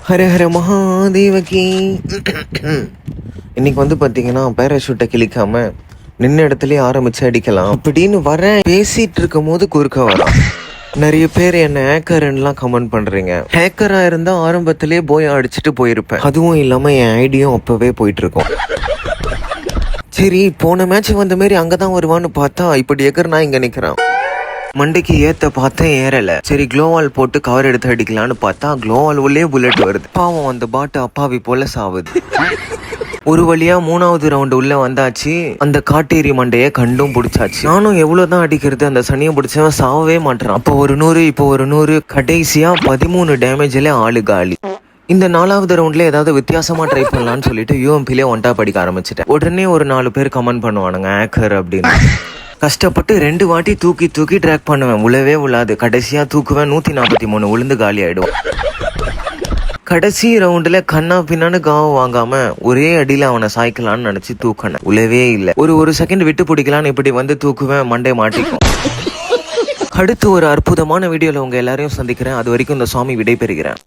ஹர ஹர மகாதேவகி. இன்னைக்கு வந்து பார்த்தீங்கன்னா பேராஷூட்டை கிளிக்காம நின்ன இடத்துலயே ஆரம்பிச்சு அடிக்கலாம் அப்படின்னு வரேன். பேசிட்டு இருக்கும் போது குறுக்க வரான். நிறைய பேர் என்ன ஹேக்கர்லாம் கமெண்ட் பண்றீங்க. ஹேக்கரா இருந்தா ஆரம்பத்திலேயே போய் அடிச்சுட்டு போயிருப்பேன். அதுவும் இல்லாம என் ஐடியும் அப்பவே போயிட்டு இருக்கோம். சரி, போன மேட்ச் வந்த மாதிரி அங்கதான் வருவான்னு பார்த்தா இப்படி எகர்னா இங்க நிக்கிறான். மண்டைக்கு ஏத்த பார்த்தேன், ஏறல. சரி, க்ளோவால் போட்டு கவர் எடுத்து அடிக்கலான்னு பார்த்தா க்ளோவால் உள்ளே புல்லட் வருது. பாவம், அந்த பாட்டு அப்பாவி போல சாவுது. ஒரு வழியா 3வது ரவுண்டு உள்ள வந்தாச்சு. அந்த காட்டேரி மண்டைய கண்டும் பிடிச்சாச்சு. நானும் எவ்வளவுதான் அடிக்கிறது, அந்த சனியை பிடிச்சவன் சாவவே மாட்டான். அப்போ ஒரு 100, இப்போ ஒரு 100, கடைசியா 13 டேமேஜ்ல ஆளு காலி. இந்த 4வது ரவுண்ட்ல ஏதாவது வித்தியாசமா ட்ரை பண்ணலாம்னு சொல்லிட்டு யூஎம்பிலே ஒன்டா படிக்க ஆரம்பிச்சிட்டேன். உடனே ஒரு 4 பேர் கமெண்ட் பண்ணுவானுங்க ஹேக்கர் அப்படின்னு. கஷ்டப்பட்டு 2 வாட்டி தூக்கி ட்ராக் பண்ணுவேன், உழவே உழாது. கடைசியா தூக்குவேன், 143 உளுந்து காலி ஆயிடும். கடைசி ரவுண்டுல கண்ணா பின்னான்னு காவ வாங்காம ஒரே அடியில அவனை சாய்க்கலான்னு நினைச்சு தூக்கினேன், உழவே இல்லை. ஒரு செகண்ட் விட்டு பிடிக்கலான்னு இப்படி வந்து தூக்குவேன், மண்டே மாட்டிக்கும். அடுத்து ஒரு அற்புதமான வீடியோல உங்க எல்லாரையும் சந்திக்கிறேன். அது வரைக்கும் இந்த சுவாமி விடை பெறுகிறேன்.